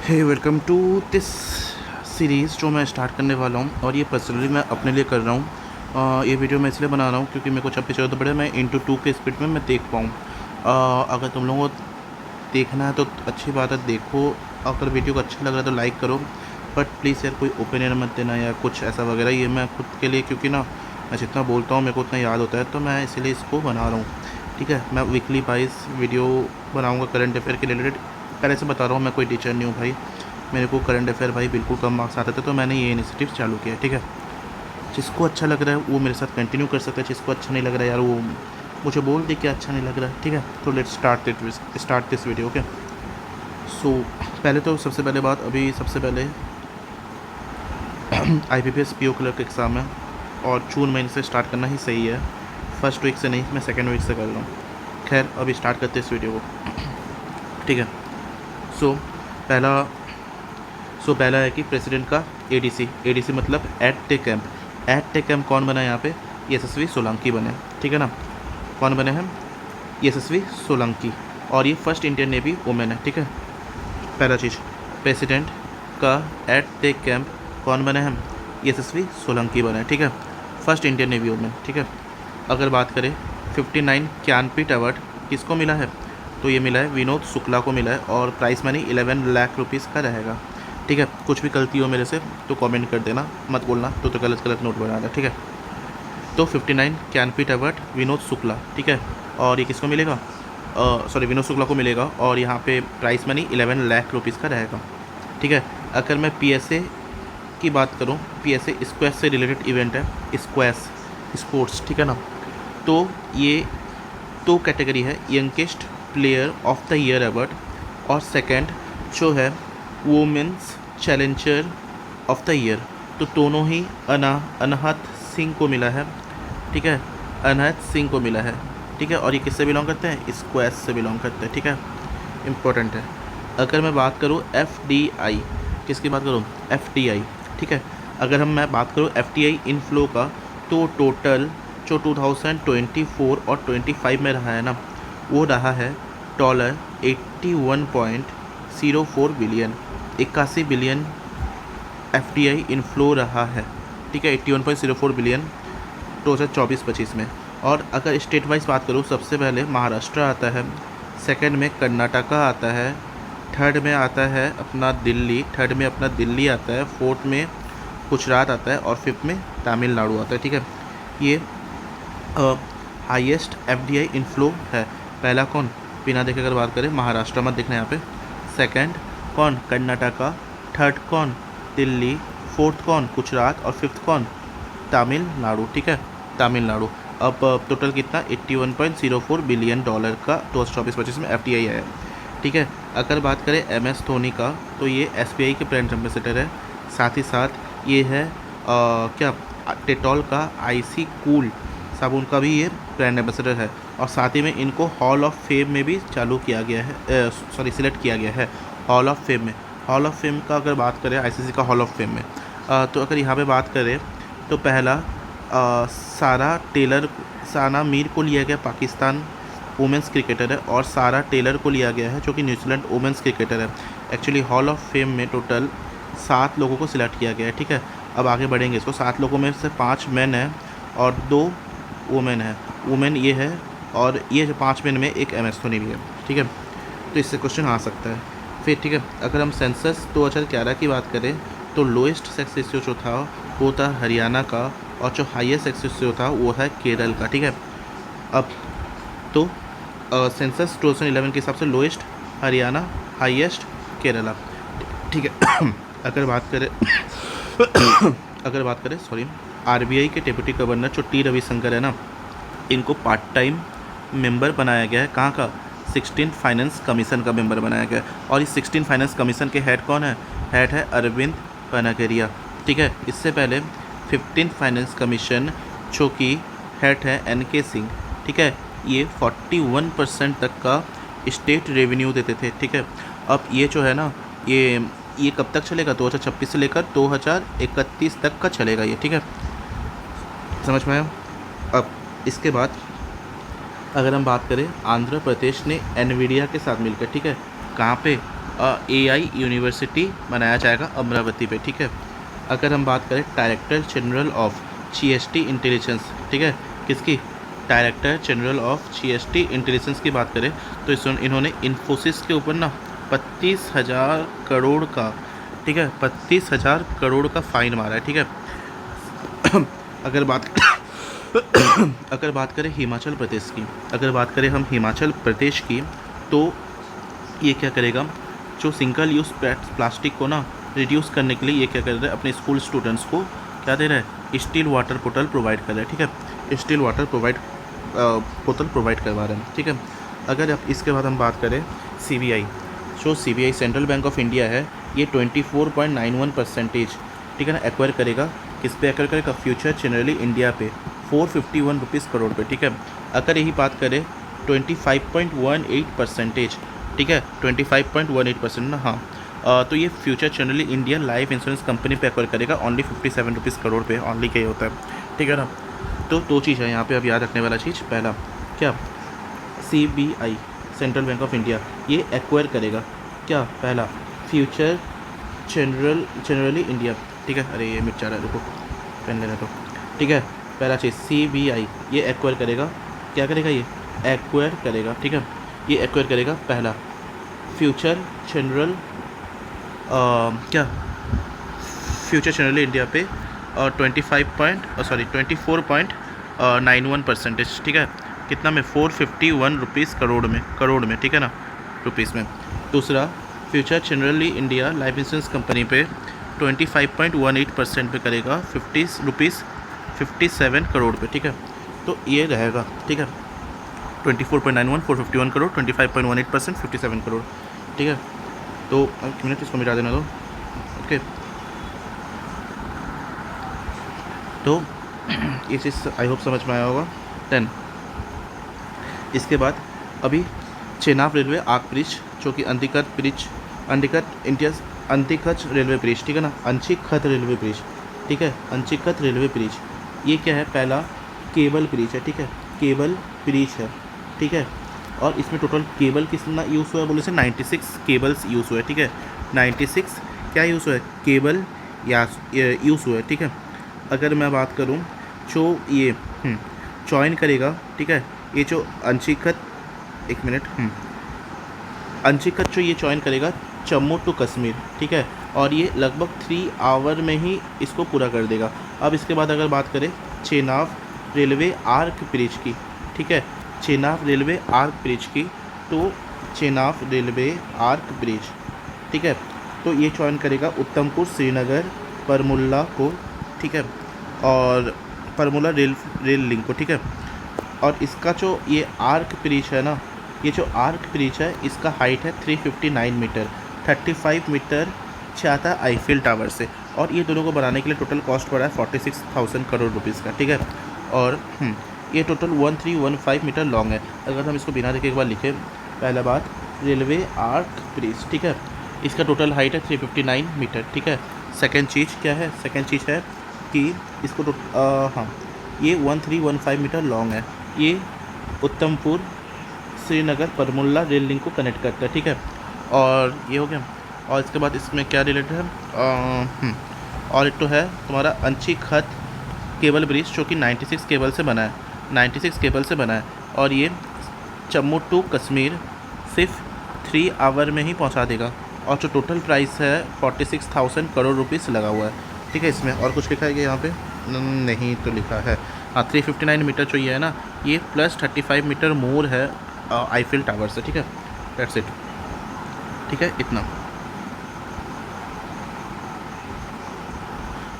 Hey welcome to this series जो मैं start करने वाला हूँ और ये पर्सनली मैं अपने लिए कर रहा हूँ। ये वीडियो मैं इसलिए बना रहा हूँ क्योंकि मेरे को जब भी ज़रूरत पड़े मैं इंटू 2 के स्पीड में मैं देख पाऊँ। अगर तुम लोगों को देखना है तो अच्छी बात है, देखो। अगर वीडियो को अच्छा लग रहा है तो लाइक करो, बट प्लीज़ यार कोई ओपिनियन मत देना या कुछ ऐसा वगैरह। ये मैं खुद के लिए, क्योंकि ना मैं जितना बोलता हूँ मेरे को उतना याद होता है, तो मैं इसीलिए इसको बना रहा हूँ। ठीक है, मैं वीकली वाइज वीडियो बनाऊँगा करंट अफेयर के रिलेटेड। पहले से बता रहा हूँ, मैं कोई टीचर नहीं हूँ भाई। मेरे को करंट अफेयर भाई बिल्कुल कम मार्क्स आते थे, तो मैंने ये इनिशिएटिव चालू किया है। ठीक है, जिसको अच्छा लग रहा है वो मेरे साथ कंटिन्यू कर सकता है, जिसको अच्छा नहीं लग रहा है यार वो मुझे बोल दे कि अच्छा नहीं लग रहा है। ठीक है, तो let's start this video. Okay, so पहले तो सबसे पहले बात, अभी सबसे पहले IBPS PO क्लर्क एग्ज़ाम है और जून महीने से स्टार्ट करना ही सही है। फर्स्ट वीक से नहीं, मैं सेकेंड वीक से कर रहा हूँ। खैर, अभी स्टार्ट करते हैं इस वीडियो को। ठीक है, सो पहला पहला है कि प्रेसिडेंट का ADC मतलब एट टेक कैम्प कौन बना है यहाँ पे? यशस्वी सोलंकी बने। ठीक है ना, कौन बने हैं? यशस्वी सोलंकी। और ये फर्स्ट इंडियन नेवी वुमेन है। ठीक है, पहला चीज़, प्रेसिडेंट का एट टेक कैंप कौन बने हैं? यशस्वी सोलंकी बने। ठीक है, फर्स्ट इंडियन नेवी वुमेन। ठीक है, अगर बात करें 59 ज्ञानपीठ अवार्ड किसको मिला है, तो ये मिला है विनोद शुक्ला को मिला है और प्राइस मनी 11 लाख रुपीज़ का रहेगा। ठीक है, कुछ भी गलती हो मेरे से तो कमेंट कर देना, मत बोलना तो गलत नोट बनाना। ठीक है, तो 59 ज्ञानपीठ अवार्ड विनोद शुक्ला। ठीक है, और ये किसको मिलेगा? विनोद शुक्ला को मिलेगा और यहाँ पे प्राइस मनी 11 लाख रुपीज़ का रहेगा। ठीक है, अगर मैं PSA की बात करूँ, PSA स्क्वैश से रिलेटेड इवेंट है, स्क्वैश स्पोर्ट्स। ठीक है ना, तो ये तो कैटेगरी है youngest player of the year award और सेकंड जो है women's challenger of the year, तो दोनों ही अनाहत सिंह को मिला है। ठीक है, अनाहत सिंह को मिला है। ठीक है, और ये किससे बिलोंग करते हैं? स्क्वैश से बिलोंग करते हैं। ठीक है, इम्पोर्टेंट है। अगर मैं बात करूँ FDI, किसकी बात करूँ? FDI। ठीक है, अगर मैं बात करूँ FDI इनफ्लो का, तो टोटल जो 2024 और 25 में रहा है ना, वो रहा है $81.04 बिलियन, 81 बिलियन FDI इनफ्लो रहा है। ठीक है, 81.04 बिलियन 2024-25 में। और अगर स्टेट वाइज बात करूँ, सबसे पहले महाराष्ट्र आता है, सेकंड में कर्नाटका आता है, थर्ड में आता है अपना दिल्ली आता है, फोर्थ में गुजरात आता है और फिफ्थ में तमिलनाडु आता है। ठीक है, ये हाईएस्ट FDI इनफ्लो है। पहला कौन? बिना देखे अगर बात करें, महाराष्ट्र मत देखना यहाँ पे। सेकंड कौन? कर्नाटका। थर्ड कौन? दिल्ली। फोर्थ कौन? गुजरात। और फिफ्थ कौन? तमिलनाडु। ठीक है, तमिलनाडु। अब टोटल कितना? $81.04 बिलियन का 2024-25 में FDI आया है। ठीक है, अगर बात करें MS धोनी का, तो ये SBI के ब्रांड एम्बेसडर है। साथ ही साथ ये है क्या, डेटॉल का IC कूल साबुन का भी ये ब्रांड एम्बेसडर है। और साथ ही में इनको हॉल ऑफ फेम में भी चालू किया गया है, सिलेक्ट किया गया है हॉल ऑफ फेम में। हॉल ऑफ फेम का अगर बात करें, ICC का हॉल ऑफ फेम में, तो अगर यहाँ पे बात करें तो पहला साना मीर को लिया गया, पाकिस्तान वुमेंस क्रिकेटर है, और सारा टेलर को लिया गया है जो कि न्यूजीलैंड वुमेंस क्रिकेटर है। एक्चुअली हॉल ऑफ फेम में टोटल 7 लोगों को सिलेक्ट किया गया है। ठीक है, अब आगे बढ़ेंगे इसको। 7 लोगों में से 5 मेन है और 2 वुमेन है। वुमेन ये है, और ये जो 5 मेन में एक MS धोनी भी है। ठीक है, तो इससे क्वेश्चन आ सकता है फिर। ठीक है, अगर हम सेंसस 2011 की बात करें, तो लोएस्ट सेक्स रेशियो जो था वो था हरियाणा का, और जो हाईएस्ट सेक्स रेशियो था वो था केरल का। ठीक है, अब तो सेंसस 2011 के हिसाब से लोएस्ट हरियाणा, हाईएस्ट केरला। ठीक है, अगर बात करें RBI के डेप्यूटी गवर्नर जो T रविशंकर है ना, इनको पार्ट टाइम मेंबर बनाया गया है। कहाँ का? 16 फाइनेंस कमीशन का मेंबर बनाया गया है। और इस 16 फाइनेंस कमीशन के हेड कौन है? हेड है अरविंद पनागरिया। ठीक है, इससे पहले 15 फाइनेंस कमीशन जो कि हेड है NK सिंह। ठीक है, ये 41% तक का स्टेट रेवेन्यू देते थे। ठीक है, अब ये जो है ना, ये कब तक चलेगा? 2026 से लेकर 2031 तक का चलेगा ये। ठीक है, समझ में आया? अब इसके बाद अगर हम बात करें, आंध्र प्रदेश ने एनवीडिया के साथ मिलकर, ठीक है, कहाँ पे? AI यूनिवर्सिटी बनाया जाएगा अमरावती पे, ठीक है। अगर हम बात करें director general of GST intelligence, ठीक है, किसकी? Director general of GST intelligence की बात करें तो इन्होंने इन्फोसिस के ऊपर ना 32,000 करोड़ का, ठीक है, 32,000 करोड़ का फाइन मारा है, ठीक है। अगर बात अगर बात करें हिमाचल प्रदेश की, अगर बात करें हम हिमाचल प्रदेश की, तो ये क्या करेगा, जो सिंगल यूज़ प्लास्टिक को ना रिड्यूस करने के लिए ये क्या कर रहा है, अपने स्कूल स्टूडेंट्स को क्या दे रहा है, स्टील वाटर बोतल प्रोवाइड कर रहा है, ठीक है, स्टील वाटर बोतल प्रोवाइड करवा रहे हैं, ठीक है। अगर अब इसके बाद हम बात करें CBI, जो CBI central bank of India है, ये 24.91%, ठीक है ना, एक्वायर करेगा। किस पे एक्वायर करेगा? फ्यूचर जनरली इंडिया पे 451 रुपीज़ करोड़ पे, ठीक है। अगर यही बात करें 25.18%, ठीक है, 25.18% ना, हाँ, तो ये future generally India life insurance company पे एक्वायर करेगा ओनली 57 रुपीज़ करोड़ पे, ओनली क्या होता है, ठीक है ना। तो दो चीज़ है यहाँ पे अब याद रखने वाला चीज़। पहला क्या, CBI central bank of India ये एक्वायर करेगा क्या, पहला फ्यूचर जनरली इंडिया, ठीक है। अरे ये मिट जा रहा है, रुको पेन लेना तो, ठीक है। पहला चीज़ CBI ये एक्वायर करेगा, क्या करेगा, ये एक्वायर करेगा, ठीक है, ये एक्वायर करेगा पहला फ्यूचर जनरल क्या, फ्यूचर जनरली इंडिया पे 24.91%, ठीक है, कितना में, 451 रुपीज़ करोड़ में, ठीक है ना, रुपीज़ में। दूसरा future generally India life insurance company पे 25.18% पे करेगा 57 करोड़ पे, ठीक है। तो ये रहेगा, ठीक है, 24.91 451 करोड़, 25.18% 57 करोड़, ठीक है। तो एक मिनट इसको मिटा देना दो, ओके। तो ये चीज़ आई होप समझ में आया होगा। 10 इसके बाद अभी चेनाब रेलवे आर्क ब्रिज, जो कि अंतिकत रेलवे ब्रिज, ठीक है ना, अंशिखत रेलवे ब्रिज, ठीक है, अंशिखत रेलवे ब्रिज, ये क्या है, पहला केबल ब्रिज है, ठीक है, केबल ब्रिज है, ठीक है। और इसमें टोटल केबल कितना यूज़ हुआ है बोले से 96 केबल्स यूज़ हुआ है, ठीक है, 96 क्या यूज़ हुआ है, केबल या यूज़ हुआ है, ठीक है। अगर मैं बात करूं जो ये जॉइन करेगा, ठीक है, ये जो अंशिखत, एक मिनट, अंशिखत जो ये जॉइन करेगा जम्मू टू कश्मीर, ठीक है, और ये लगभग 3 आवर में ही इसको पूरा कर देगा। अब इसके बाद अगर बात करें चेनाब रेलवे आर्क ब्रिज की, ठीक है, चेनाब रेलवे आर्क ब्रिज की, तो चेनाब रेलवे आर्क ब्रिज, ठीक है, तो ये जॉइन करेगा उत्तमपुर श्रीनगर परमुल्ला को, ठीक है, और परमुल्ला रेल लिंक को, ठीक है। और इसका जो ये आर्क ब्रिज है ना, ये जो आर्क ब्रिज है इसका हाइट है 359 मीटर, 35 मीटर चाहता है आईफिल टावर से, और ये दोनों को बनाने के लिए टोटल कॉस्ट पड़ा है 46,000 करोड़ रुपीज़ का, ठीक है। और ये टोटल 1315 मीटर लॉन्ग है। अगर हम इसको बिना देखे एक बार लिखें, पहला बात रेलवे आर्क ब्रिज, ठीक है, इसका टोटल हाइट है 359 मीटर, ठीक है। सेकेंड चीज़ क्या है, सेकेंड चीज़ है कि इसको हाँ, ये 1315 मीटर लॉन्ग है, ये उत्तमपुर श्रीनगर परमुल्ला रेल लिंक को कनेक्ट करता है, ठीक है। और ये हो गया। और इसके बाद इसमें क्या रिलेटेड है, और एक तो है तुम्हारा अंशिखत केबल ब्रिज, जो कि 96 केबल से बना है, 96 केबल से बना है, और ये जम्मू टू कश्मीर सिर्फ 3 आवर में ही पहुंचा देगा, और जो टोटल प्राइस है 46,000 करोड़ रुपीज़ लगा हुआ है, ठीक है। इसमें और कुछ लिखा है कि यहाँ पे नहीं तो लिखा है, हाँ, 359 मीटर जो ये है ना, ये प्लस 35 मीटर मोर है आईफिल टावर से, ठीक है, दैट्स इट, ठीक है, इतना।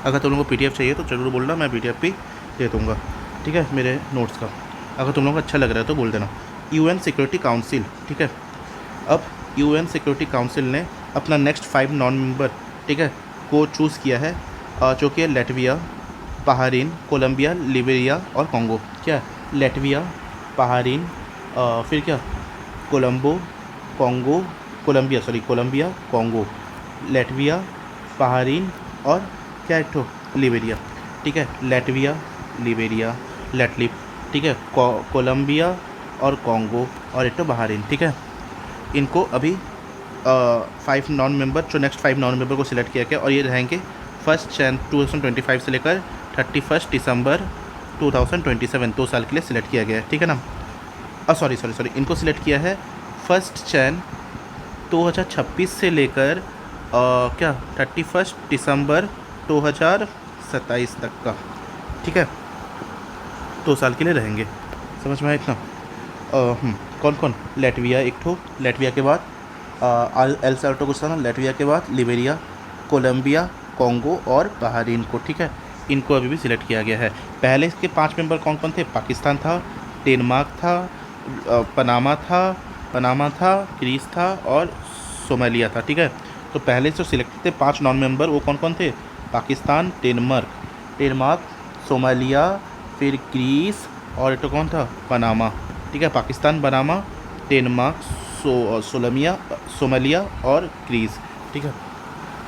अगर तुम लोगों को PDF चाहिए तो ज़रूर बोलना, मैं PDF भी दे दूँगा, ठीक है, मेरे नोट्स का। अगर तुम लोगों को अच्छा लग रहा है तो बोल देना। UN सिक्योरिटी काउंसिल, ठीक है, अब UN सिक्योरिटी काउंसिल ने अपना नेक्स्ट 5 नॉन मेंबर, ठीक है, को चूज़ किया है, जो कि है लेटविया, बहरीन, कोलंबिया, लिबेरिया और कॉन्गो। क्या, लेटविया, बहरीन, फिर क्या, कोलंबिया, कॉन्गो, लेटविया, बहरीन और क्या एक ठो लिबेरिया, ठीक है, लेटविया, लिबेरिया, लेटलिप, ठीक है, कोलंबिया और कॉन्गो और एक तो बहरीन, ठीक है। इनको अभी 5 नॉन मेंबर, जो नेक्स्ट 5 नॉन मेंबर को सिलेक्ट किया गया और ये रहेंगे 1 जनवरी 2025 से लेकर 31 दिसंबर 2027, 2 साल के लिए सिलेक्ट किया गया है, ठीक है ना। सॉरी, इनको सिलेक्ट किया है 1 जनवरी 2026 से लेकर क्या 31 दिसंबर 2027 तक का, ठीक है, 2 साल के लिए रहेंगे। समझ में आया इतना? कौन कौन? लेटविया एक ठो, लेटविया के बाद एल साल्वाडोर, लेटविया के बाद लिबेरिया, कोलंबिया, कॉन्गो और बहरीन को, ठीक है, इनको अभी भी सिलेक्ट किया गया है। पहले इसके 5 मेंबर कौन कौन थे? पाकिस्तान था, डेनमार्क था, पनामा था, ग्रीस था और सोमालिया था, ठीक है। तो पहले जो सिलेक्ट थे 5 नॉन मेंबर वो कौन कौन थे? पाकिस्तान, डेनमार्क, सोमालिया, फिर ग्रीस और तो कौन था? पनामा, ठीक है। पाकिस्तान, पनामा, डेनमार्क, सोमालिया और ग्रीस, ठीक है।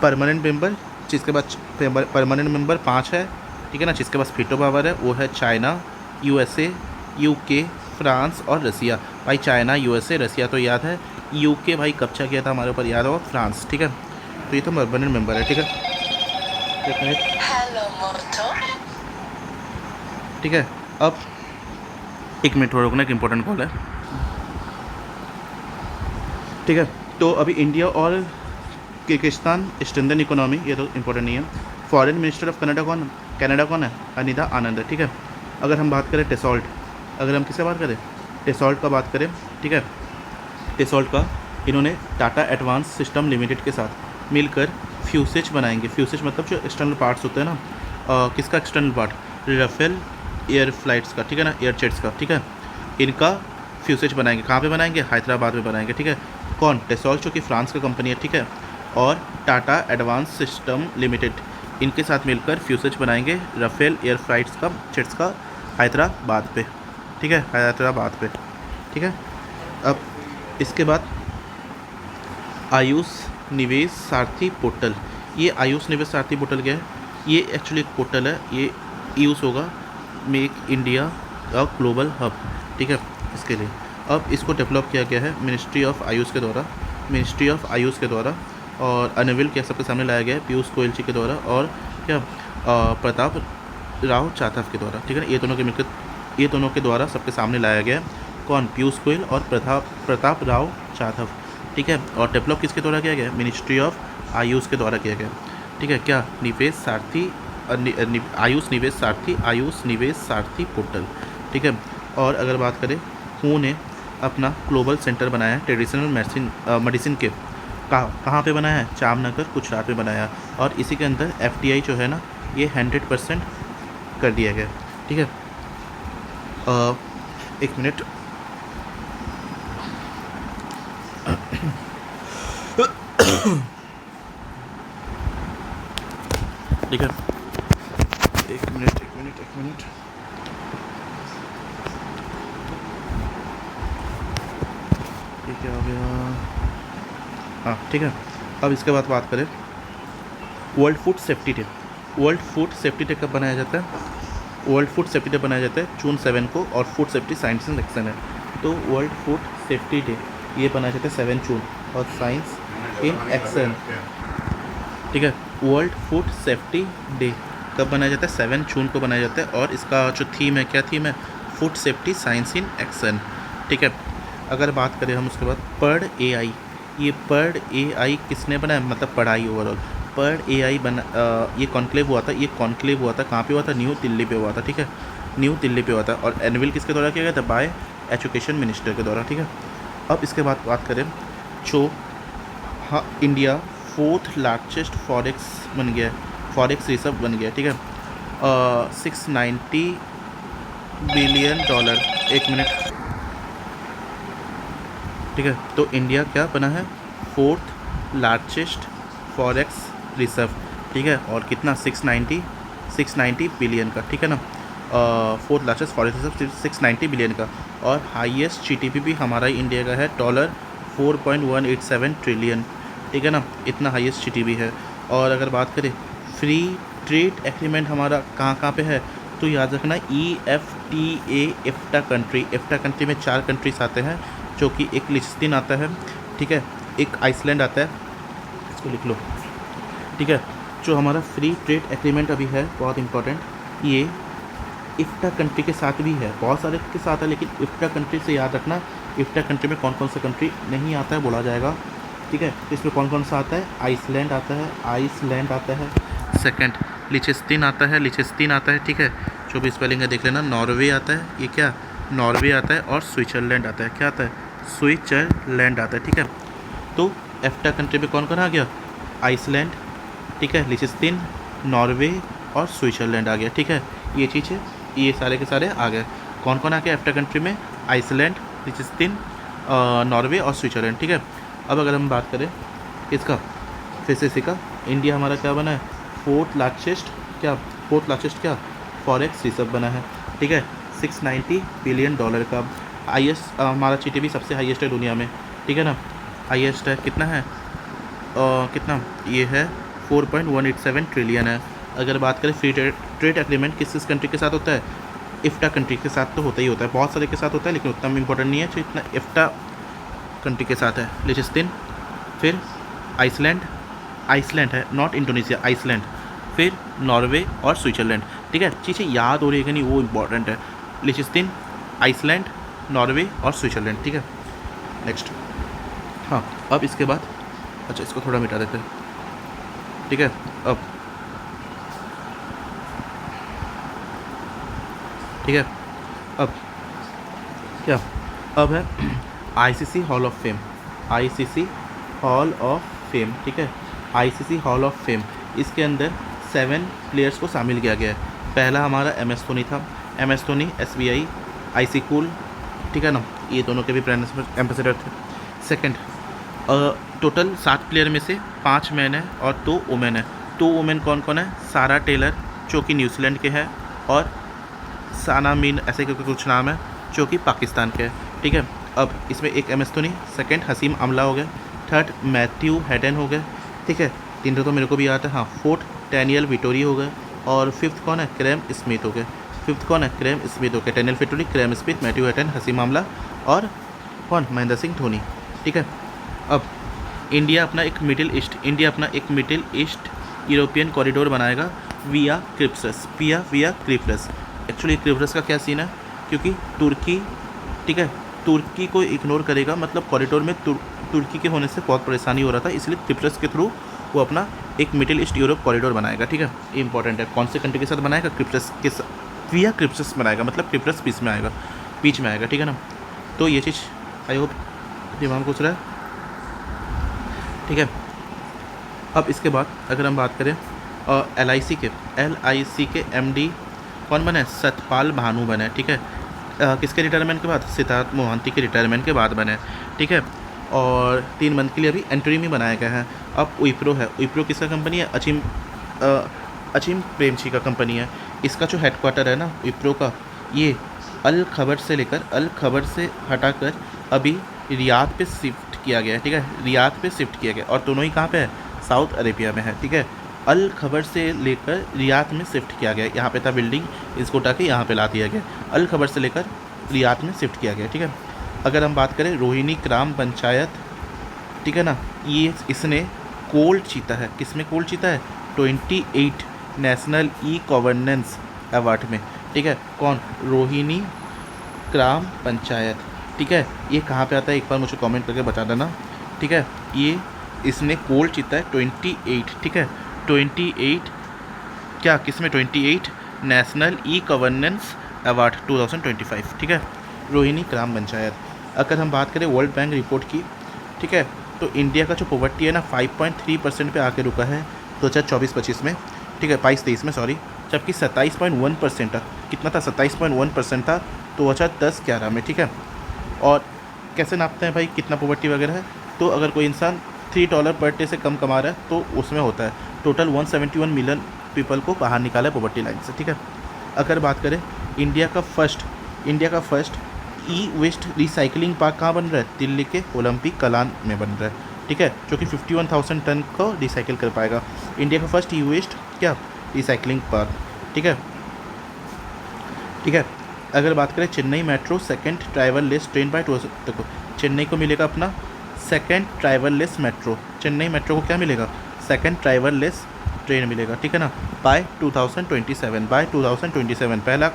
परमानेंट मेंबर, जिसके पास परमानेंट मेंबर 5 है, ठीक है ना, जिसके पास वीटो पावर है, वो है चाइना, यूएसए, यूके, फ्रांस और रसिया। भाई चाइना, यूएसए, रसिया तो याद है, यूके भाई कब्जा किया था हमारे ऊपर, याद हो, फ्रांस, ठीक है। तो ये तो परमानेंट मेंबर है, ठीक है। एक मिनट, ठीक है। अब 1 मिनट थोड़ा रुकना, एक इंपॉर्टेंट कॉल है, ठीक है। तो अभी इंडिया और किर्गिस्तान स्ट्रेंथन इकोनॉमी, ये तो इंपॉर्टेंट नहीं है। फॉरेन मिनिस्टर ऑफ कनाडा कौन है? अनिता आनंद, ठीक है। अगर हम बात करें टेसॉल्ट, अगर हम किससे बात करें? टेसॉल्ट का बात करें, ठीक है। टेसॉल्ट का इन्होंने टाटा एडवांस सिस्टम लिमिटेड के साथ मिलकर फ्यूसेज बनाएंगे। फ्यूसेज मतलब जो एक्सटर्नल पार्ट्स होते हैं ना, किसका external part? Rafale air flights का, ठीक है ना, एयर जेट्स का, ठीक है। इनका फ्यूसेज बनाएंगे। कहाँ पे बनाएंगे? हैदराबाद में बनाएंगे, ठीक है। कौन? टेसॉल्ट, जो कि फ्रांस का कंपनी है, ठीक है, और टाटा एडवांस सिस्टम लिमिटेड, इनके साथ मिलकर फ्यूसेज बनाएंगे राफेल एयर फ्लाइट्स का, जेट्स का, हैदराबाद पे, ठीक है, हैदराबाद पे, ठीक है। अब इसके बाद आयुष निवेश सारथी पोर्टल। ये आयुष निवेश सारथी पोर्टल क्या है? ये एक्चुअली एक पोर्टल है, ये यूज़ होगा मेक इंडिया का ग्लोबल हब, ठीक है, इसके लिए। अब इसको डेवलप किया गया है मिनिस्ट्री ऑफ आयुष के द्वारा, और अनविल क्या सबके सामने लाया गया है पीयूष गोयल जी के द्वारा, और क्या प्रताप राव जाधव के द्वारा, ठीक है। ये दोनों के द्वारा सबके सामने लाया गया है। कौन? पीयूष गोयल और प्रताप राव जाधव, ठीक है। और डेवलप किसके द्वारा किया गया? मिनिस्ट्री ऑफ आयुष के द्वारा किया गया, ठीक है। क्या? निवेश सारथी, आयुष निवेश सारथी पोर्टल, ठीक है। और अगर बात करें, हू ने अपना ग्लोबल सेंटर बनाया है ट्रेडिशनल मेडिसिन के, कहाँ पे बनाया है? जामनगर, गुजरात में बनाया है। और इसी के अंदर FDI जो है ना, ये 100% कर दिया गया, ठीक है। 1 मिनट, ठीक है, 1 मिनट, ये क्या हो गया? हाँ, ठीक है। अब इसके बाद बात करें world food safety day. World food safety day कब बनाया जाता है? वर्ल्ड फूड सेफ्टी डे बनाया जाता है जून 7 को, और food safety science in action है। तो वर्ल्ड फूड सेफ्टी डे ये बनाया जाता है 7 जून, और साइंस इन एक्शन, ठीक है। वर्ल्ड फूड सेफ्टी डे कब बनाया जाता है? 7 जून को बनाया जाता है, और इसका जो थीम है, क्या थीम है? Food safety science in action, ठीक है। अगर बात करें हम उसके बाद पर्ड AI, ये पर्ड AI किसने बनाया? मतलब पढ़ाई ओवरऑल। पर्ड AI बना, ये कॉन्क्लेव हुआ था, कहाँ पे हुआ था? न्यू दिल्ली पे हुआ था, ठीक है, न्यू दिल्ली पे हुआ था। और एनुअल किसके द्वारा किया गया था? बाय एजुकेशन मिनिस्टर के द्वारा, ठीक है। अब इसके बाद बात करें, जो हाँ इंडिया 4th लार्जेस्ट फॉरेक्स बन गया है, फॉरेक्स रिजर्व बन गया है, ठीक है। 690 बिलियन डॉलर, 1 मिनट, ठीक है। तो इंडिया क्या बना है? 4th लार्जेस्ट फॉरेक्स रिजर्व, ठीक है। और कितना? 690 बिलियन का, ठीक है ना। 4th largest forex reserve 690 billion का। और हाईएस्ट GDP भी हमारा ही इंडिया का है, $4.187 ट्रिलियन, ठीक है ना, इतना हाईएस्ट GDP है। और अगर बात करें फ्री ट्रेड एग्रीमेंट हमारा कहाँ पे है, तो याद रखना EFTA कंट्री में 4 कंट्रीज आते हैं, जो कि एक लिस्टिन आता है, ठीक है। एक आइसलैंड आता है, इसको लिख लो, ठीक है। जो हमारा फ्री ट्रेड एग्रीमेंट अभी है बहुत इंपॉर्टेंट, ये इफ्टा कंट्री के साथ भी है, बहुत सारे के साथ है, लेकिन इफ्टा कंट्री से याद रखना इफ्टा कंट्री में कौन कौन सा कंट्री नहीं आता है बोला जाएगा, ठीक है। इसमें कौन कौन सा आता है, आइसलैंड आता है, आइसलैंड आता है, सेकंड लिechtenstein आता है, लिechtenstein आता है, ठीक है। जो भी स्पेलिंग है देख लेना, नॉर्वे आता है, ये क्या नॉर्वे आता है, और स्विट्जरलैंड आता है, क्या आता है स्विट्जरलैंड आता है, ठीक है। तो एफ्टा कंट्री में कौन कौन आ गया, आइसलैंड, ठीक है, लिechtenstein, नॉर्वे और स्विट्जरलैंड आ गया, ठीक है। ये चीज़ है, ये सारे के सारे आ गए। कौन कौन आ गया एफ्टा कंट्री में, आइसलैंड, लिechtenstein, नॉर्वे और स्विट्जरलैंड, ठीक है। अब अगर हम बात करें इसका फिर से का, इंडिया हमारा क्या बना है, फोर्थ लार्जेस्ट क्या फॉरेक्स रिजर्व बना है, ठीक है। $690 बिलियन का हाईएस्ट, हमारा जीडीपी सबसे हाईएस्ट है दुनिया में, ठीक है ना, हाईएस्ट है, कितना है कितना ये है 4.187 ट्रिलियन है। अगर बात करें फ्री ट्रेड एग्रीमेंट किस कंट्री के साथ होता है, इफ्टा कंट्री के साथ तो होता ही होता है, बहुत सारे के साथ होता है लेकिन उतना इंपॉर्टेंट नहीं है, तो इतना इफ्टा कंट्री के साथ है, लिechtenstein, फिर आइसलैंड है, नॉट इंडोनेशिया, आइसलैंड, फिर नॉर्वे और स्विट्जरलैंड, ठीक है। चीज़ें याद हो रही है कि नहीं वो इंपॉर्टेंट है, लिechtenstein, आइसलैंड, नॉर्वे और स्विट्जरलैंड, ठीक है। नेक्स्ट, हाँ अब इसके बाद, अच्छा इसको थोड़ा मिटा देते हैं, ठीक है। अब ठीक है, अब क्या, अब है ICC hall of fame, ICC hall of fame, ठीक है, आईसीसी हॉल ऑफ फेम। इसके अंदर 7 प्लेयर्स को शामिल किया गया है। पहला हमारा MS धोनी था, MS Dhoni SBI IC cool, ठीक है ना, ये दोनों के भी ब्रांड एम्बेसडर थे। सेकंड, टोटल 7 प्लेयर में से 5 मैन है और 2 वुमेन है। 2 वुमेन कौन कौन है, सारा टेलर जो कि न्यूजीलैंड के हैं, और साना मीन ऐसे करके कुछ नाम है जो कि पाकिस्तान के हैं, ठीक है। अब इसमें एक MS धोनी, सेकंड हसीम अमला हो गए, थर्ड मैथ्यू हेडन हो गए, ठीक है, 3 तो मेरे को भी याद है, हाँ। फोर्थ डैनियल विटोरी हो गए, और फिफ्थ कौन है, क्रेम स्मिथ हो गए, फिफ्थ कौन है, क्रेम स्मिथ हो गए, Daniel Vettori, Graeme Smith, Matthew Hayden, Hashim Amla और कौन, महेंद्र सिंह धोनी, ठीक है। अब इंडिया अपना एक मिडिल ईस्ट यूरोपियन कॉरिडोर बनाएगा विया क्रिप्टस। एक्चुअली क्रिप्टस का क्या सीन है, क्योंकि तुर्की, ठीक है, तुर्की को इग्नोर करेगा, मतलब कॉरिडोर में तुर्की के होने से बहुत परेशानी हो रहा था, इसलिए क्रिप्टस के थ्रू वो अपना एक मिडिल ईस्ट यूरोप कॉरिडोर बनाएगा, ठीक है। ये इंपॉर्टेंट है, कौन से कंट्री के साथ बनाएगा, क्रिप्टस के साथ, विया क्रिप्टस बनाएगा, मतलब क्रिप्टस बीच में आएगा, ठीक है ना। तो ये चीज़ आई होप दिमाग में घुस रहा है, ठीक है। अब इसके बाद अगर हम बात करें LIC के MD कौन बने, सतपाल भानु बने, ठीक है। किसके रिटायरमेंट के बाद, सिद्धार्थ मोहंती के रिटायरमेंट के बाद बने, ठीक है। और 3 मंथ के लिए अभी एंट्री में बनाया गया है। अब विप्रो है, विप्रो किसका कंपनी है, अजीम प्रेमजी का कंपनी है। इसका जो हेडक्वार्टर है ना विप्रो का, ये अल खबर से हटाकर अभी रियाद पे शिफ्ट किया गया है, ठीक है, रियाद पे शिफ्ट किया गया, और दोनों ही कहाँ पे है, साउथ अरेबिया में है, ठीक है। अल खबर से लेकर रियाद में शिफ्ट किया गया, यहाँ पे था बिल्डिंग, इसको उठा के यहाँ पे ला दिया गया, अल खबर से लेकर रियाद में शिफ्ट किया गया, ठीक है। अगर हम बात करें रोहिणी ग्राम पंचायत, ठीक है ना, ये इसने गोल्ड जीता है, किसमें गोल्ड जीता है, 28 नेशनल ई गवर्नेंस अवार्ड में, ठीक है। कौन, रोहिणी ग्राम पंचायत, ठीक है। ये कहाँ पे आता है एक बार मुझे कमेंट करके बता देना, ठीक है। ये इसने गोल्ड जीता है 28, ठीक है, 28 क्या, किसमें 28 नेशनल ई गवर्नेंस अवार्ड 2025, ठीक है, रोहिणी ग्राम पंचायत। अगर हम बात करें वर्ल्ड बैंक रिपोर्ट की, ठीक है, तो इंडिया का जो पॉवर्टी है ना 5.3% पे आके रुका है 2024-25 में, ठीक है, 22-23 में सॉरी, जबकि 27.1% था, कितना था, 27.1% था 2010-11 में, ठीक है। और कैसे नापते हैं भाई कितना पॉवर्टी वगैरह है, तो अगर कोई इंसान $3 पर डे से कम कमा रहा है तो उसमें होता है टोटल 171 मिलियन पीपल को बाहर निकाला है पॉवर्टी लाइन से, ठीक है। अगर बात करें इंडिया का first e waste recycling park कहाँ बन रहा है, दिल्ली के ओलंपिक कलान में बन रहा है, ठीक है, जो कि 51,000 टन को रिसाइकिल कर पाएगा। इंडिया का फर्स्ट ई वेस्ट क्या रिसाइकलिंग पार्क, ठीक है, ठीक है। अगर बात करें Chennai metro second driver less train by 2000, देखो चेन्नई को मिलेगा अपना second driverless metro, Chennai metro को क्या मिलेगा, सेकेंड ड्राइवरलेस ट्रेन मिलेगा, ठीक है ना, बाय 2027। पहला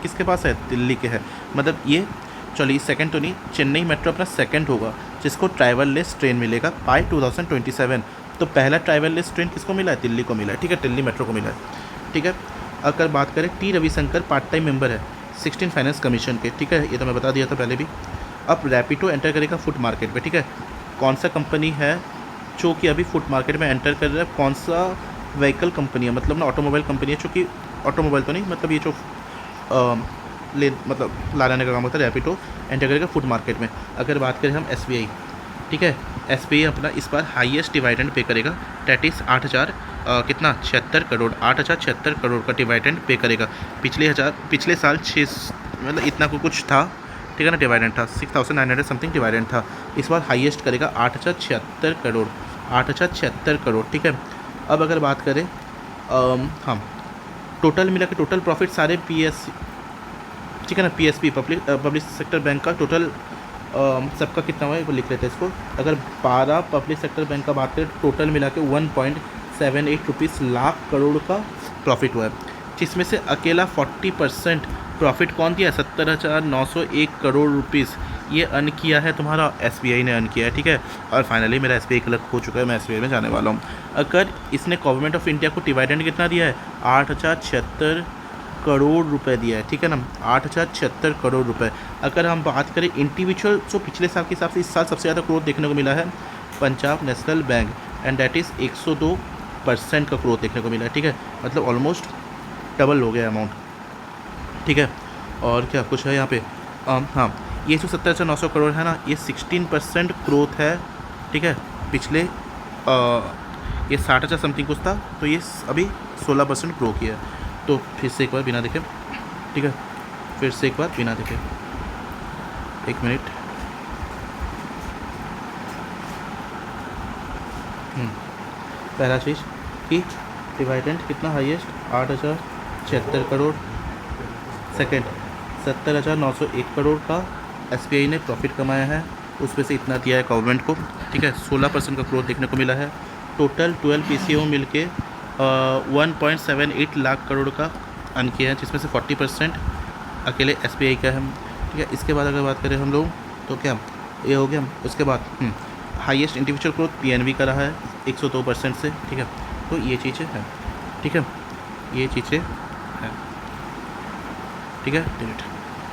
किसके पास है, दिल्ली के है, मतलब ये चलिए सेकंड तो नहीं, चेन्नई मेट्रो अपना सेकंड होगा जिसको ड्राइवरलेस ट्रेन मिलेगा बाय 2027। तो पहला ड्राइवरलेस ट्रेन किसको मिला है, दिल्ली को मिला है, ठीक है, दिल्ली मेट्रो को मिला है, ठीक है। अगर बात करें T Ravishankar part time member है 16 फाइनेंस कमीशन के, ठीक है, ये तो मैं बता दिया था पहले भी। अब रैपिडो एंटर करेगा फूड मार्केट में, ठीक है, कौन सा कंपनी है जो कि अभी फूड मार्केट में एंटर कर रहा है, कौन सा व्हीकल कंपनी है, मतलब ना ऑटोमोबाइल कंपनी है, चूँकि ऑटोमोबाइल तो नहीं, मतलब ये जो मतलब लाने का काम होता है, रैपिडो एंटर करेगा फूड मार्केट में। अगर बात करें हम SBI, ठीक है, SBI अपना इस बार हाईएस्ट डिविडेंड पे करेगा, डेट इज़ 8,000 कितना 76 करोड़, 8,076 करोड़ का डिविडेंड पे करेगा। पिछले साल 6 मतलब इतना को कुछ था, ठीक है ना, डिविडेंड था 6,900 समथिंग डिविडेंड था, इस बार हाईएस्ट करेगा 8,076 करोड़, 8,076 करोड़, ठीक है। अब अगर बात करें हम टोटल मिला के टोटल प्रॉफिट सारे ठीक है ना, PSB पब्लिक सेक्टर बैंक का टोटल सबका कितना हुआ है वो लिख लेते हैं इसको। अगर 12 पब्लिक सेक्टर बैंक का बात करें टोटल मिला के 1.78 रुपीज़ लाख करोड़ का प्रॉफिट हुआ है, जिसमें से अकेला 40% प्रॉफिट कौन दिया है, 70,901 करोड़ रुपीज़ ये अर्न किया है तुम्हारा SBI ने अर्न किया है, ठीक है। और फाइनली मेरा SBI क्लिक हो चुका है, मैं SBI में जाने वाला हूँ। अगर इसने गवर्नमेंट ऑफ इंडिया को डिविडेंड कितना दिया है, 8,076 करोड़ रुपए दिया है, ठीक है ना, 8,076 करोड़ रुपए। अगर हम बात करें इंडिविजुअल, जो पिछले साल के हिसाब से इस साल सबसे ज़्यादा ग्रोथ देखने को मिला है Punjab national bank, and that is 102% का ग्रोथ देखने को मिला है, ठीक है, मतलब ऑलमोस्ट डबल हो गया अमाउंट, ठीक है। और क्या कुछ है यहाँ पे, हाँ, ये जो 70,900 करोड़ है ना, ये 16% ग्रोथ है, ठीक है। पिछले ये 60,000 समथिंग कुछ था, तो ये अभी 16% ग्रो किया है। तो फिर से एक बार बिना देखे, ठीक है, फिर से एक बार बिना देखे, एक मिनट, पहला चीज़ कि डिविडेंड कितना हाईएस्ट 8,076 करोड़, सेकंड 70,901 करोड़ का SBI ने प्रॉफिट कमाया है, उसमें से इतना दिया है गवर्नमेंट को, ठीक है, 16% का ग्रोथ देखने को मिला है। टोटल 12 PCO मिल के 1.78 लाख करोड़ का अर्न किया है, जिसमें से 40% अकेले SBI का है, ठीक है। इसके बाद अगर बात करें हम लोग तो क्या ये हो गया, उसके बाद हाईएस्ट इंडिविजुअल ग्रोथ PNB का रहा है 102% से, ठीक है। तो ये चीज़ें हैं, ठीक है, ये चीज़ें हैं, ठीक है, डिलीट।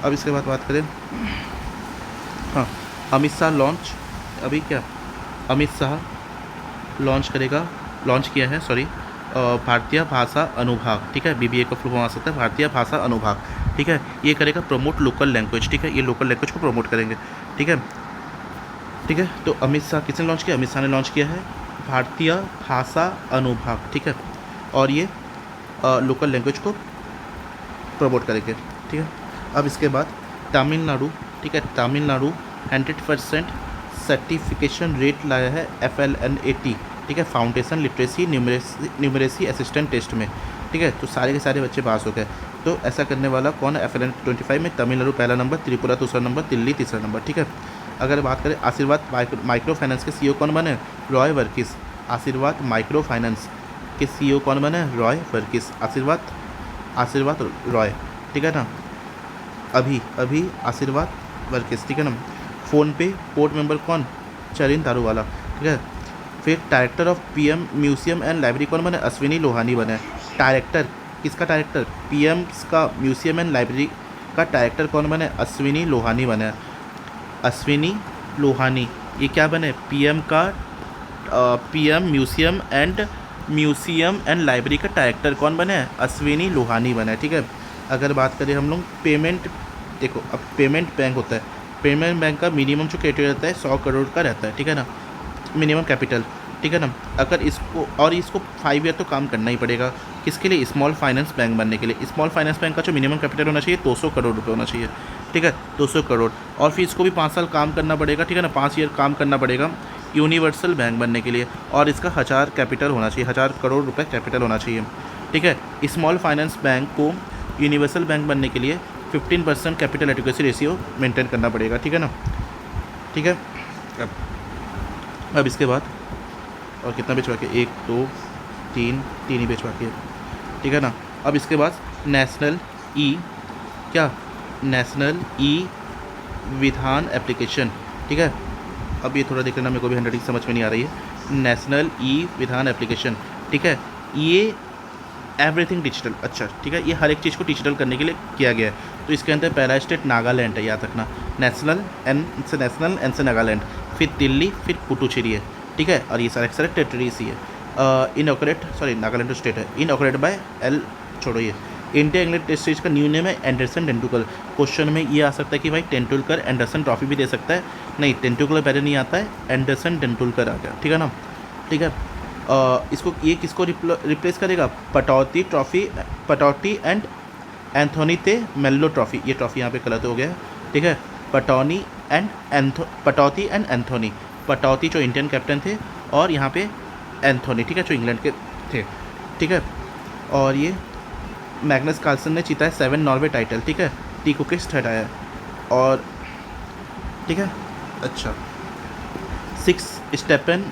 अब इसके बाद बात करें, हाँ, अमित शाह लॉन्च, अभी क्या अमित शाह लॉन्च किया है, सॉरी, भारतीय भाषा अनुभाग, ठीक है, BBA का फुल फॉर्म आ सकता है भारतीय भाषा अनुभाग, ठीक है। ये करेगा प्रमोट लोकल लैंग्वेज, ठीक है, ये लोकल लैंग्वेज को प्रमोट करेंगे, ठीक है, ठीक है। तो अमित शाह किसने लॉन्च किया, अमित शाह ने लॉन्च किया है भारतीय भाषा अनुभाग, ठीक है, और ये लोकल लैंग्वेज को प्रमोट करेंगे, ठीक है। अब इसके बाद तमिलनाडु, ठीक है, तमिलनाडु 100% सर्टिफिकेशन रेट लाया है FLNAT, ठीक है, foundation literacy numeracy assistant test में, ठीक है। तो सारे के सारे बच्चे पास हो गए। तो ऐसा करने वाला कौन है, FLN25 में तमिलनाडु पहला नंबर, त्रिपुरा दूसरा नंबर, दिल्ली तीसरा नंबर, ठीक है। अगर बात करें आशीर्वाद माइक्रो फाइनेंस के CEO कौन बने, रॉय वर्किस। आशीर्वाद माइक्रो फाइनेंस के CEO कौन बने, रॉय वर्किस। आशीर्वाद रॉय, ठीक है ना, अभी आशीर्वाद वर्किस, ठीक है ना। फ़ोन पे बोर्ड मेंबर कौन, चरिन दारूवाला, ठीक है। फिर director of PM museum and library कौन बने, अश्विनी लोहानी बने। डायरेक्टर किसका, डायरेक्टर PM का म्यूजियम एंड लाइब्रेरी का डायरेक्टर कौन बने, अश्विनी लोहानी बने। अश्विनी लोहानी ये क्या बने, PM म्यूजियम एंड लाइब्रेरी का डायरेक्टर कौन बने, अश्विनी लोहानी बने, ठीक है। अगर बात करें हम लोग पेमेंट, देखो अब पेमेंट बैंक होता है, पेमेंट बैंक का मिनिमम जो क्राइटेरिया रहता है 100 करोड़ का रहता है, ठीक है ना, मिनिमम कैपिटल, ठीक है ना। अगर इसको 5 ईयर तो काम करना ही पड़ेगा, किसके लिए, स्मॉल फाइनेंस बैंक बनने के लिए। स्मॉल फाइनेंस बैंक का जो मिनिमम कैपिटल होना चाहिए 200 करोड़ रुपये होना चाहिए, ठीक है, 200 करोड़। और फिर इसको भी 5 साल काम करना पड़ेगा, ठीक है ना, 5 ईयर काम करना पड़ेगा यूनिवर्सल बैंक बनने के लिए। और इसका 1000 कैपिटल होना चाहिए, 1000 करोड़ रुपये कैपिटल होना चाहिए, ठीक है। स्मॉल फाइनेंस बैंक को यूनिवर्सल बैंक बनने के लिए 15% कैपिटल एडिक्वेसी रेशियो मेंटेन करना पड़ेगा, ठीक है ना, ठीक है। अब इसके बाद और कितना बेच बाकी है, 1 2 3 3 ही बेच बाकी है, ठीक है ना। अब इसके बाद नेशनल ई क्या नेशनल ई विधान एप्लीकेशन, ठीक है। अब ये थोड़ा देख लेना, मेरे को भी हैंडराइटिंग समझ में नहीं आ रही है। नेशनल ई विधान एप्लीकेशन, ठीक है। ये एवरीथिंग डिजिटल, अच्छा ठीक है, ये हर एक चीज़ को डिजिटल करने के लिए किया गया है। तो इसके अंदर पहला स्टेट नागालैंड है, याद रखना। नेशनल एन से नागालैंड, फिर दिल्ली, फिर पुडुचेरी है, ठीक है। और ये सारे टेरिटरीज ही है। इनऑपरेट नागालैंड तो स्टेट है, इनऑपरेट बाय एल, छोड़ो ये। इंडिया इंग्लैंड टेस्ट सीरीज का न्यू नेम है एंडरसन तेंदुलकर। क्वेश्चन में ये आ सकता है कि भाई तेंदुलकर एंडरसन ट्रॉफी भी दे सकता है, नहीं तेंदुलकर पहले नहीं आता है, एंडरसन तेंदुलकर आ गया, ठीक है ना, ठीक है। इसको ये किसको रिप्लेस करेगा, पटौटी एंड एंथोनी ते मेल्लो ट्रॉफी, ये ट्रॉफी यहाँ पे गलत हो गया, ठीक है। पटौती एंड एंथोनी, पटौती जो इंडियन कैप्टन थे और यहाँ पे एंथोनी, ठीक है, जो इंग्लैंड के थे, ठीक है। और ये मैग्नस कार्लसन ने जीता है 7 नॉर्वे टाइटल, ठीक है। टी कुकिस हटाया है, और ठीक है। अच्छा 6 स्टेपन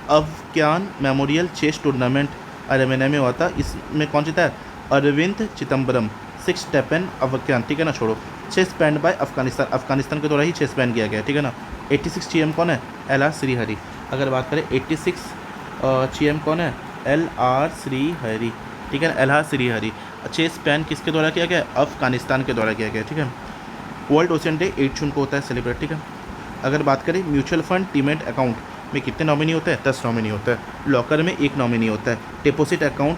अवज्ञान मेमोरियल चेस टूर्नामेंट अर्मेनिया में हुआ था, इसमें कौन जीता है, अरविंद चिदम्बरम। 6 स्टेपन अवज्ञान, ठीक है ना, छोड़ो। चेस बैंड बाय अफगानिस्तान के द्वारा ही चेस बैन किया गया, ठीक है ना। 86 GM कौन है, LR श्रीहरि। अगर बात करें 86 GM कौन है, LR श्रीहरि, ठीक है, LR श्रीहरि। चेस बैन किसके द्वारा किया गया, अफगानिस्तान के द्वारा किया गया, ठीक है। वर्ल्ड ओशन डे 8 जून को होता है सेलिब्रेट, ठीक है। अगर बात करें म्यूचुअल फंड डीमैट अकाउंट में कितने नॉमिनी होते हैं, 10 नॉमिनी होता है। लॉकर में 1 नॉमिनी होता है। डिपॉजिट अकाउंट,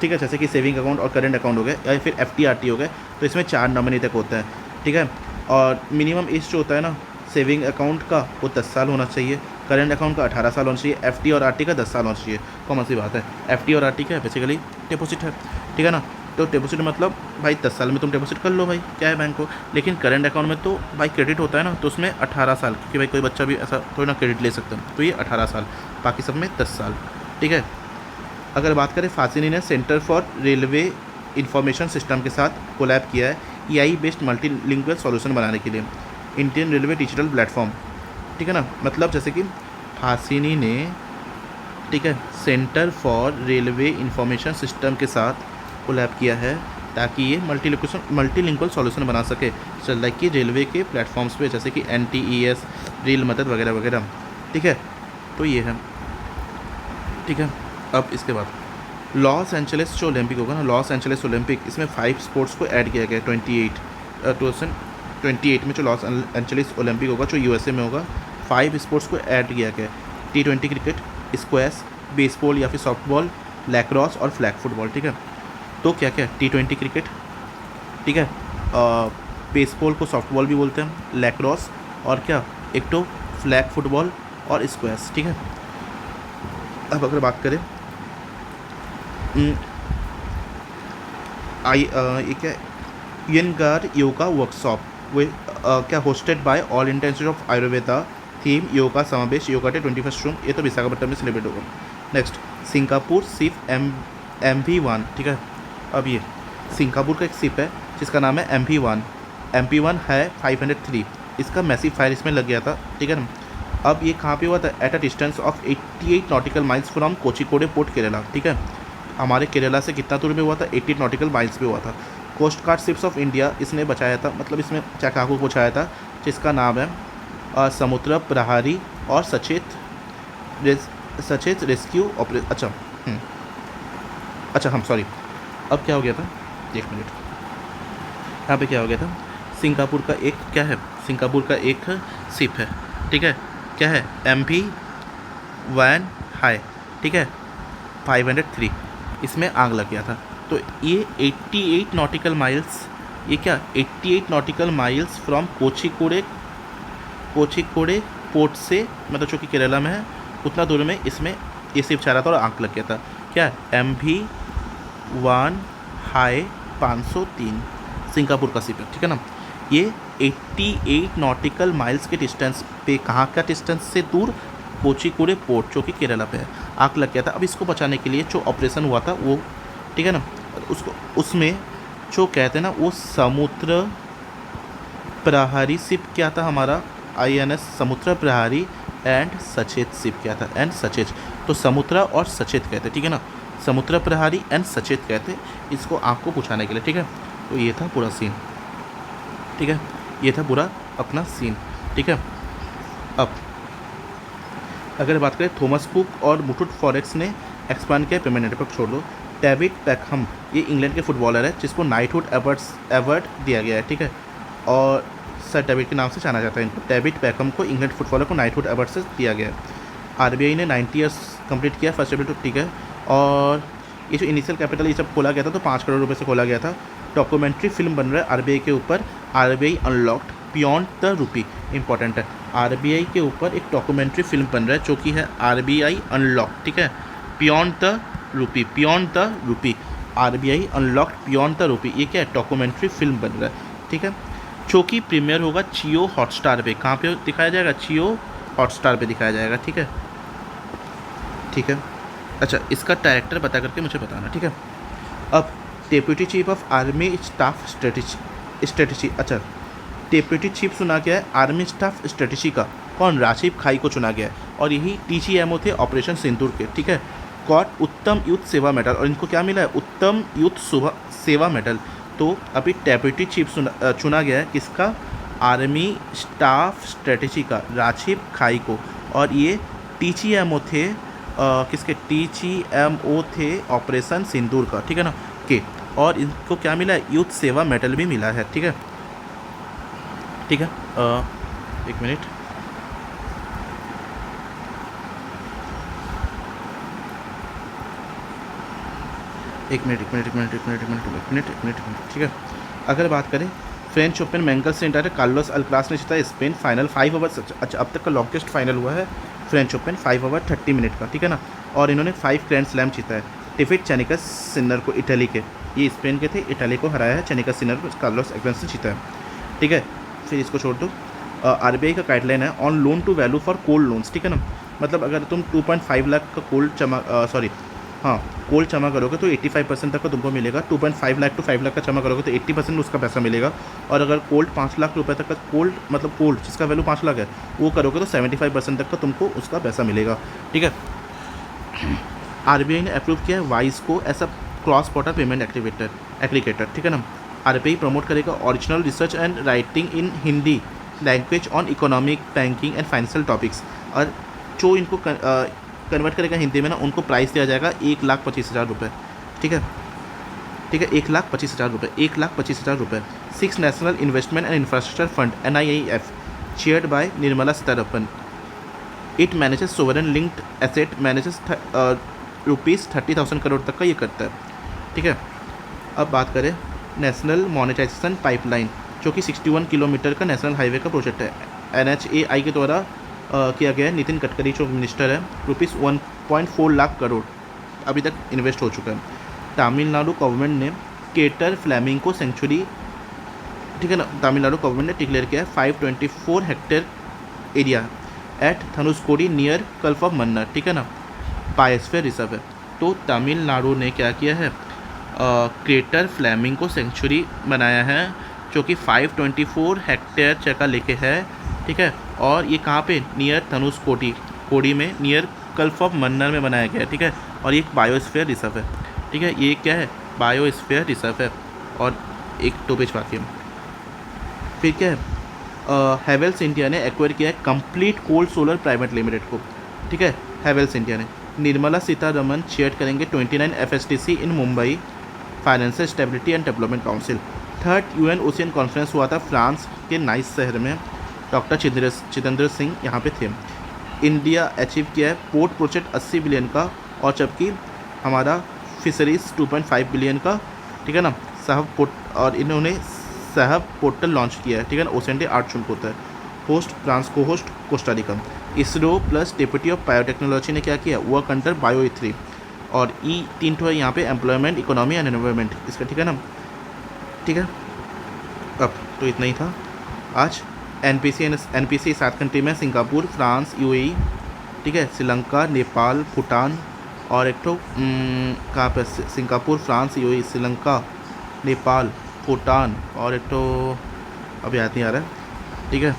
ठीक है, जैसे कि सेविंग अकाउंट और करंट अकाउंट हो गए, या फिर FD RT हो गए, तो इसमें 4 नॉमिनी तक होता है, ठीक है। और मिनिमम एज जो होता है ना सेविंग अकाउंट का, वो 10 साल होना चाहिए, करंट अकाउंट का 18 साल होना चाहिए, FD और RT का 10 साल होना चाहिए। कॉमन सी बात है, FD और RT का बेसिकली डिपॉजिट है, ठीक है ना। तो डिपॉजिट मतलब भाई 10 साल में तुम डिपॉजिट कर लो भाई, क्या है बैंक को। लेकिन करंट अकाउंट में तो भाई क्रेडिट होता है ना, तो उसमें 18 साल, क्योंकि भाई कोई बच्चा भी ऐसा थोड़ी ना क्रेडिट ले सकता है, तो ये 18 साल, बाकी सब में 10 साल, ठीक है। अगर बात करें फासिनी ने centre for railway information system के साथ कोलैब किया है AI बेस्ड मल्टीलिंगुअल सॉल्यूशन बनाने के लिए, इंडियन रेलवे डिजिटल प्लेटफॉर्म, ठीक है ना। मतलब जैसे कि फासिनी ने, ठीक है, centre for railway information system के साथ कोलैब किया है ताकि ये मल्टीलिंगुअल सॉल्यूशन बना सके, लाइक कि रेलवे के प्लेटफॉर्म्स पे, जैसे कि NTES, रेल मदद वगैरह वगैरह, ठीक है। तो ये है, ठीक है। अब इसके बाद लॉस एंजलिस जो ओलंपिक होगा ना, लॉस एंजलिस ओलंपिक, इसमें 5 स्पोर्ट्स को ऐड किया गया है। 2028 में जो लॉस एंजलिस ओलंपिक होगा जो USA में होगा, 5 स्पोर्ट्स को ऐड किया गया है। T20 क्रिकेट, स्क्वैश, बेसबॉल या फिर सॉफ्टबॉल, लैक्रोस और फ्लैग फुटबॉल, ठीक है। तो क्या क्या T20 क्रिकेट, ठीक है, बेसबॉल को सॉफ्टबॉल भी बोलते हैं, लैक्रोस और क्या एक तो फ्लैग फुटबॉल और स्क्वैश, ठीक है। अब अगर बात करें ये क्या यंगार योगा वर्कशॉप वे क्या hosted by all India institute of Ayurveda, theme yoga समावेश योगा डे 21 जून, ये तो विशाखापट्टनम में सेलिब्रेट होगा। नेक्स्ट सिंगापुर सिप MV1, ठीक है। अब ये सिंगापुर का एक सिप है जिसका नाम है MP1 है 503, इसका मैसिव फायर इसमें लग गया था, ठीक है ना। अब ये कहाँ पे हुआ था, at a distance of 88 nautical miles from Kozhikode port Kerala, ठीक है। हमारे केरला से कितना दूर में हुआ था, 80 नॉटिकल माइल्स पे हुआ था। Coast guard ships of India इसने बचाया था, मतलब इसमें चाकाको पहुँचाया था, जिसका नाम है समुद्र प्रहारी और सचेत रेस्क्यू ऑपरेशन। अच्छा हम सॉरी, अब क्या हो गया था, 1 मिनट, यहाँ पे क्या हो गया था, सिंगापुर का एक क्या है, सिंगापुर का एक शिप है, ठीक है, क्या है MP1 हाई, ठीक है, 503, इसमें आग लग गया था। तो ये 88 नॉटिकल माइल्स, ये क्या 88 nautical miles from Kozhikode port से, मतलब जो कि केरला में है, उतना दूर में इसमें ये शिप जा रहा था और आग लग गया था। क्या MP1 हाई 503 सिंगापुर का शिप है, ठीक है ना। ये 88 नॉटिकल माइल्स के डिस्टेंस पे, कहाँ का डिस्टेंस से दूर, कोचिकोडे पोर्ट जो कि केरला पे है, आग लग गया था। अब इसको बचाने के लिए जो ऑपरेशन हुआ था वो, ठीक है ना, उसमें जो कहते हैं ना वो समुद्र प्रहारी शिप क्या था हमारा, INS समुद्र प्रहारी एंड सचेत शिप क्या था, एंड सचेत, तो समुद्रा और सचेत कहते, ठीक है ना, समुद्रा प्रहारी एंड सचेत कहते इसको आपको पूछाने के लिए, ठीक है। तो ये था पूरा सीन, ठीक है, ये था पूरा अपना सीन, ठीक है। अब अगर बात करें थॉमस कुक और मुथूट फॉरेक्स ने एक्सपांड किया पेमेंट नेटवर्क, छोड़ दो। डेविड बेकहम, ये इंग्लैंड के फुटबॉलर है जिसको नाइटहुड अवार्ड दिया गया है, ठीक है, और सर डेविड के नाम से जाना जाता है इनको। डेविड बेकहम को इंग्लैंड फुटबॉलर को नाइटहुड अवार्ड से दिया गया है। आरबीआई ने 90 ईयर्स कंप्लीट किया फर्स्ट अप्रैल, ठीक है। और ये जो इनिशियल कैपिटल ये जब खोला गया था तो 5 करोड़ रुपए से खोला गया था। डॉक्यूमेंट्री फिल्म बन रहा है आरबीआई के ऊपर, RBI unlocked beyond the rupee, important है, आरबीआई के ऊपर एक डॉक्यूमेंट्री फिल्म बन रहा है जो कि है आरबीआई अनलॉक्ड, ठीक है, beyond the rupee, beyond the rupee, RBI unlocked beyond the rupee, ये क्या है, डॉक्यूमेंट्री फिल्म बन रहा है, ठीक है, जो कि प्रीमियर होगा जियो हॉटस्टार पे। कहाँ पे दिखाया जाएगा, जियो हॉटस्टार पे दिखाया जाएगा, ठीक है, ठीक है। अच्छा, इसका डायरेक्टर बता करके मुझे बताना, ठीक है। अब deputy chief of army staff strategy, अच्छा, डेप्यूटी चीफ चुना गया है आर्मी स्टाफ स्ट्रेटेजी का, कौन, राजीव खाई को चुना गया है, और यही टीजीएमओ थे ऑपरेशन सिंदूर के, ठीक है। गॉट उत्तम यूथ सेवा मेडल, और इनको क्या मिला है, उत्तम यूथ सेवा मेडल। तो अभी डेप्यूटी चीफ चुना गया है किसका, आर्मी स्टाफ स्ट्रेटेजी का, राजीव खाई को, और ये टीजीएमओ थे किसके, टीजीएमओ थे ऑपरेशन सिंदूर का, ठीक है ना, के, और इनको क्या मिला है, यूथ सेवा मेडल भी मिला है, ठीक है, ठीक है। एक मिनट, एक मिनट, ठीक है। अगर बात करें फ्रेंच ओपन मैंगल सेंटर कार्लोस अल्क्रास ने जीता स्पेन फाइनल 5 ओवर, अच्छा अब तक का लॉन्गेस्ट फाइनल हुआ है फ्रेंच ओपन 5 ओवर 30 मिनट का, ठीक है ना, और इन्होंने 5 ग्रैंड स्लैम जीता है। टिफिट चेनिकस सिनर को, इटली के, ये स्पेन के थे, इटली को हराया है, चेनिकस सिनर को कार्लोस अल्क्रास ने जीता है, ठीक है। फिर इसको छोड़ दो। आरबीआई का गाइडलाइन है on loan to value for gold loans, ठीक है ना, मतलब अगर तुम 2.5 लाख का गोल्ड जमा करोगे तो 85% तक का तुमको मिलेगा, 2.5 लाख टू 5 लाख का जमा करोगे तो 80% उसका पैसा मिलेगा, और अगर गोल्ड 5 लाख रुपए तक का गोल्ड जिसका वैल्यू 5 लाख है वो करोगे तो 75% तक का तुमको उसका पैसा मिलेगा, ठीक है। आरबीआई ने अप्रूव किया है वाइस को ऐसा क्रॉस बॉर्डर पेमेंट एग्रीगेटर, ठीक है ना। आरबीआई प्रमोट करेगा original research and writing in Hindi language on economic, banking and financial topics, और जो इनको कन्वर्ट करेगा हिंदी में ना उनको प्राइस दिया जाएगा 1,25,000 रुपये, ठीक है, ठीक है, 1,25,000 रुपये, 1,25,000 रुपये। 6 national investment and infrastructure fund NIIF chaired by Nirmala Sitharaman, it manages sovereign linked asset, manages ₹30,000 crore तक का ये करता है, ठीक है। अब बात करें नेशनल मोनेटाइजेशन पाइपलाइन, जो कि 61 किलोमीटर का नेशनल हाईवे का प्रोजेक्ट है, NHAI के द्वारा किया गया है। नितिन गडकरी जो मिनिस्टर है, ₹1.4 लाख करोड़ अभी तक इन्वेस्ट हो चुका है। तमिलनाडु गवर्नमेंट ने केटर फ्लैमिंगो सेंचुरी, ठीक है ना, तमिलनाडु गवर्नमेंट ने डिक्लेयर किया है 524 hectare area at Dhanushkodi near gulf of Mannar, ठीक है ना, बायोस्फीयर रिजर्व है। तो तमिलनाडु ने क्या किया है, क्रेटर फ्लैमिंगो सेंचुरी बनाया है जो कि 524 हेक्टेयर जगह लेके है, ठीक है, और ये कहाँ पे, नियर धनुषकोडी में, नियर गल्फ ऑफ मन्नार में बनाया गया है, ठीक है, और ये एक बायोस्फीयर रिजर्व है, ठीक है, ये क्या है, बायोस्फीयर रिजर्व है, और एक दो पेज बाकी है। फिर क्या है, हैवेल्स इंडिया ने एक्वायर किया है complete cold solar private limited को, ठीक है, हैवेल्स इंडिया ने। निर्मला सीतारमन चेयर करेंगे 29 FSTC in Mumbai financial stability and development council. 3rd UN ocean conference हुआ था फ्रांस के नाइस शहर में, डॉक्टर जितेंद्र सिंह यहाँ पे थे। इंडिया अचीव किया है पोर्ट प्रोजेक्ट 80 बिलियन का, और जबकि हमारा फिशरीज 2.5 बिलियन का, ठीक है ना, साहब पोर्ट, और इन्होंने साहब पोर्टल लॉन्च किया है, ठीक है ना, ओशन डे 8 जून को होता है। होस्ट फ्रांस को host Costa Rica. ISRO plus deputy of biotechnology ने क्या किया, वर्क अंडर बायो-E3, और E3 तो है यहाँ पे एम्प्लॉयमेंट, इकोनॉमी एंड एनवायरमेंट इसका, ठीक है ना, ठीक है। अब तो इतना ही था आज। NPC 7 कंट्री में सिंगापुर, फ्रांस, UAE, ठीक है, श्रीलंका, नेपाल, भूटान, और एक तो कहाँ पे, Singapore, France, UAE, Sri Lanka, Nepal, Bhutan, और एक तो अभी याद नहीं आ रहा है, ठीक है।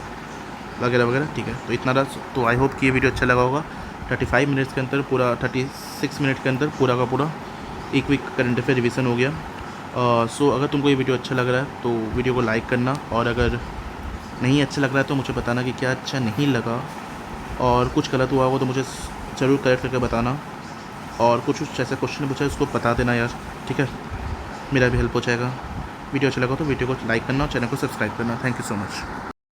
वगैरह वगैरह, ठीक है। तो इतना रहा। तो आई होप कि ये वीडियो अच्छा लगा होगा। 35 मिनट्स के अंदर पूरा 36 मिनट के अंदर पूरा का पूरा एक वीक करंट अफेयर रिवीजन हो गया। सो अगर तुमको ये वीडियो अच्छा लग रहा है तो वीडियो को लाइक करना, और अगर नहीं अच्छा लग रहा है तो मुझे बताना कि क्या अच्छा नहीं लगा, और कुछ गलत हुआ हो तो मुझे ज़रूर करेक्ट करके बताना, और कुछ ऐसा क्वेश्चन पूछा है उसको बता देना यार, ठीक है। मेरा भी हेल्प हो जाएगा। वीडियो अच्छा लगा तो वीडियो को लाइक करना और चैनल को सब्सक्राइब करना। Thank you so much.